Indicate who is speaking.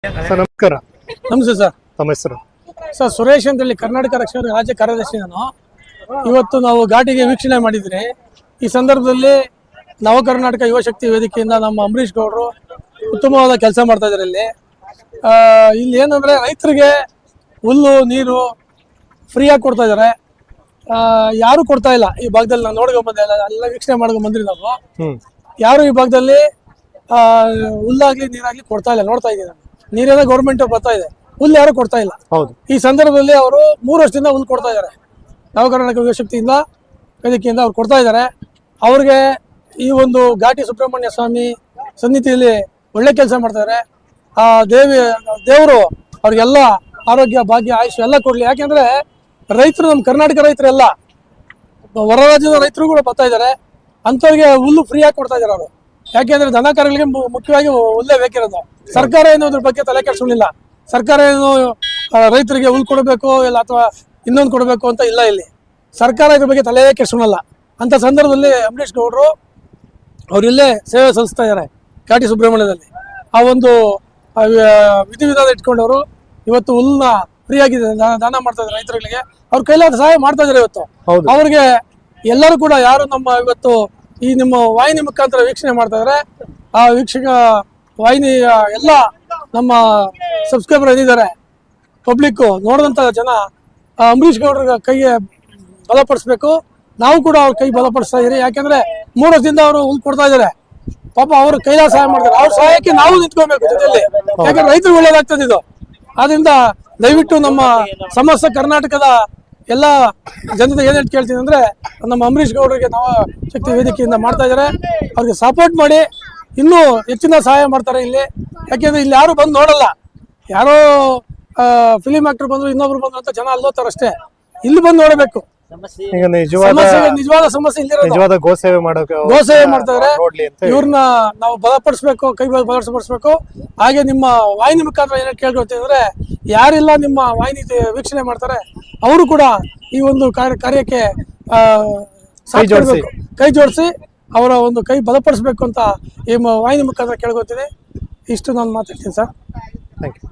Speaker 1: Sir ನಮಸ್ಕಾರ.
Speaker 2: ನಮಸ್ತೆ sir.
Speaker 1: ತಮ್ಮ ಹೆಸರು?
Speaker 2: ಸರ್ ಸುರೇಶ್ ಅಂತ ಹೇಳಿ ಕರ್ನಾಟಕ ರಕ್ಷಣಾ ರಾಜ್ಯ ಕಾರ್ಯದರ್ಶಿ ನಾನು. ಇವತ್ತು ನಾವು ಘಾಟಿಗೆ ವೀಕ್ಷಣೆ ಮಾಡಿದ್ರಿ. ಈ ಸಂದರ್ಭದಲ್ಲಿ ನವ ಕರ್ನಾಟಕ ಯುವ ಶಕ್ತಿ ವೇದಿಕೆಯಿಂದ ನಮ್ಮ ಅಂಬರೀಶ್ ಗೌಡರು ಉತ್ತಮವಾದ ಕೆಲಸ ಮಾಡ್ತಾ ಇದ್ದಾರೆ. ಇಲ್ಲಿ ಏನಂದ್ರೆ ರೈತರಿಗೆ ಹುಲ್ಲು ನೀರು ಫ್ರೀಯಾಗಿ ಕೊಡ್ತಾ ಇದ್ದಾರೆ. ಯಾರು ಕೊಡ್ತಾ ಇಲ್ಲ ಈ ಭಾಗದಲ್ಲಿ. ನಾವು ನೋಡ್ಕೊಂಡ್ ಎಲ್ಲ ವೀಕ್ಷಣೆ ಮಾಡ್ಕೊಂಡ್ ಬಂದ್ರಿ ನಾವು. ಯಾರು ಈ ಭಾಗದಲ್ಲಿ ಹುಲ್ಲಾಗ್ಲಿ ನೀರಾಗ್ಲಿ ಕೊಡ್ತಾ ಇಲ್ಲ. ನೋಡ್ತಾ ಇದ್ದೀವಿ ನಾನು. ನೀರೇನ ಗೌರ್ಮೆಂಟ್ ಬರ್ತಾ ಇದೆ, ಹುಲ್ಲು ಯಾರು ಕೊಡ್ತಾ ಇಲ್ಲ. ಈ ಸಂದರ್ಭದಲ್ಲಿ ಅವರು 3 ವರ್ಷದಿಂದ ಹುಲ್ಲು ಕೊಡ್ತಾ ಇದ್ದಾರೆ. ನವ ಕರ್ನಾಟಕ ಯುವ ಶಕ್ತಿಯಿಂದ ವೇದಿಕೆಯಿಂದ ಅವ್ರು ಕೊಡ್ತಾ ಇದ್ದಾರೆ. ಅವ್ರಿಗೆ ಈ ಒಂದು ಘಾಟಿ ಸುಬ್ರಹ್ಮಣ್ಯ ಸ್ವಾಮಿ ಸನ್ನಿಧಿಯಲ್ಲಿ ಒಳ್ಳೆ ಕೆಲಸ ಮಾಡ್ತಾರೆ. ಆ ದೇವರು ಅವ್ರಿಗೆಲ್ಲ ಆರೋಗ್ಯ ಭಾಗ್ಯ ಆಯುಷ್ ಎಲ್ಲ ಕೊಡ್ಲಿ. ಯಾಕೆಂದ್ರೆ ರೈತರು, ನಮ್ಮ ಕರ್ನಾಟಕ ರೈತರೆಲ್ಲ ಹೊರ ರಾಜ್ಯದ ರೈತರು ಕೂಡ ಬರ್ತಾ ಇದ್ದಾರೆ. ಅಂಥವ್ರಿಗೆ ಹುಲ್ಲು ಫ್ರೀಯಾಗಿ ಕೊಡ್ತಾ ಇದ್ದಾರೆ ಅವರು. ಯಾಕೆಂದ್ರೆ ದನ ಕರುಗಳಿಗೆ ಮುಖ್ಯವಾಗಿ ಹುಲ್ಲೇ ಬೇಕಿರೋದು. ಸರ್ಕಾರ ಏನು ಅದ್ರ ಬಗ್ಗೆ ತಲೆ ಕೆಡಿಸ್ಕೊಳ್ಳಿಲ್ಲ. ಸರ್ಕಾರ ಏನು ರೈತರಿಗೆ ಹುಲ್ಲು ಕೊಡಬೇಕು ಇಲ್ಲ ಅಥವಾ ಇನ್ನೊಂದು ಕೊಡಬೇಕು ಅಂತ ಇಲ್ಲ. ಇಲ್ಲಿ ಸರ್ಕಾರ ಇದ್ರ ಬಗ್ಗೆ ತಲೆ ಕೆಡಿಸ್ಕೊಳ್ಳಲ್ಲ. ಅಂತ ಸಂದರ್ಭದಲ್ಲಿ ಅಂಬರೀಶ್ ಗೌಡರು ಅವರಿಲ್ಲೇ ಸೇವೆ ಸಲ್ಲಿಸ್ತಾ ಇದ್ದಾರೆ ಘಾಟಿ ಸುಬ್ರಹ್ಮಣ್ಯದಲ್ಲಿ. ಆ ಒಂದು ವಿಧಿವಿಧಾನ ಇಟ್ಕೊಂಡವರು ಇವತ್ತು ಹುಲ್ಲನ್ನ ಫ್ರೀಯಾಗಿ ದಾನ ಮಾಡ್ತಾ ಇದ್ದಾರೆ ರೈತರುಗಳಿಗೆ. ಅವ್ರ ಕೈಲಾದ ಸಹಾಯ ಮಾಡ್ತಾ ಇದ್ದಾರೆ ಇವತ್ತು. ಅವ್ರಿಗೆ ಎಲ್ಲರೂ ಕೂಡ ಯಾರು ನಮ್ಮ ಇವತ್ತು ಈ ನಿಮ್ಮ ವಾಹಿನಿ ಮುಖಾಂತರ ವೀಕ್ಷಣೆ ಮಾಡ್ತಾ ಇದ್ದಾರೆ, ಆ ವೀಕ್ಷಕ ವಾಹಿನಿ ಎಲ್ಲ ನಮ್ಮ ಸಬ್ಸ್ಕ್ರೈಬರ್ ಏನಿದ್ದಾರೆ, ಪಬ್ಲಿಕ್ ನೋಡಿದಂತ ಜನ ಅಂಬರೀಶ್ ಗೌಡ್ರ ಕೈಗೆ ಬಲಪಡಿಸ್ಬೇಕು. ನಾವು ಕೂಡ ಅವ್ರ ಕೈ ಬಲಪಡಿಸ್ತಾ ಇದೀರಿ. ಯಾಕೆಂದ್ರೆ 3 ವರ್ಷದಿಂದ ಅವರು ಹುಲ್ಲು ಕೊಡ್ತಾ ಇದ್ದಾರೆ. ಪಾಪ ಅವ್ರ ಕೈಲಾಸ ಸಹಾಯ ಮಾಡ್ತಾರೆ. ಅವ್ರ ಸಹಾಯಕ್ಕೆ ನಾವು ನಿಂತ್ಕೋಬೇಕು ಜೊತೆಯಲ್ಲಿ. ಯಾಕಂದ್ರೆ ರೈತರು ಒಳ್ಳೇದಾಗ್ತದೆ ಇದು. ಆದ್ರಿಂದ ದಯವಿಟ್ಟು ನಮ್ಮ ಸಮಸ್ತ ಕರ್ನಾಟಕದ ಎಲ್ಲ ಜನತೆ ಏನ್ ಹೇಳ್ತಾ ಕೇಳ್ತೀನಿ ಅಂದ್ರೆ, ನಮ್ಮ ಅಂಬರೀಶ್ ಗೌಡರಿಗೆ ನವ ಶಕ್ತಿ ವೇದಿಕೆಯಿಂದ ಮಾಡ್ತಾ ಇದ್ದಾರೆ. ಅವ್ರಿಗೆ ಸಪೋರ್ಟ್ ಮಾಡಿ ಇನ್ನೂ ಹೆಚ್ಚಿನ ಸಹಾಯ ಮಾಡ್ತಾರೆ ಇಲ್ಲಿ. ಯಾಕೆಂದ್ರೆ ಇಲ್ಲಿ ಯಾರು ಬಂದು ನೋಡಲ್ಲ. ಯಾರೋ ಫಿಲಿಂ ಆಕ್ಟರ್ ಬಂದ್ರು ಇನ್ನೊಬ್ರು ಬಂದ್ರು ಅಂತ ಜನ ಅಲ್ಲೋತಾರ ಅಷ್ಟೇ. ಇಲ್ಲಿ ಬಂದು ನೋಡಬೇಕು. ನಿಜವಾದ ಸಮಸ್ಯೆ
Speaker 1: ನಿಜವಾದ ಗೋಸೇವೆ
Speaker 2: ಮಾಡ್ತಾರೆ. ಇವ್ರನ್ನ ನಾವು ಬಲಪಡಿಸ್ಬೇಕು, ಕೈ ಬಲಪಡಿಸ್ಬೇಕು. ಹಾಗೆ ನಿಮ್ಮ ವಾಹಿನಿ ಮುಖಾಂತರ ಏನ್ ಕೇಳ್ಕೊಳ್ತೀವಿ ಅಂದ್ರೆ, ಯಾರೆಲ್ಲ ನಿಮ್ಮ ವಾಹಿನಿ ವೀಕ್ಷಣೆ ಮಾಡ್ತಾರೆ ಅವರು ಕೂಡ ಈ ಒಂದು ಕಾರ್ಯಕ್ಕೆ ಕೈ ಜೋಡಿಸಿ ಅವರ ಒಂದು ಕೈ ಬಲಪಡಿಸ್ಬೇಕು ಅಂತ ಈ ವಾಹಿನಿ ಮುಖಾಂತರ ಕೇಳ್ಕೊತೀನಿ. ಇಷ್ಟು ನಾನು ಮಾತಾಡ್ತೀನಿ ಸರ್.
Speaker 1: Thank you.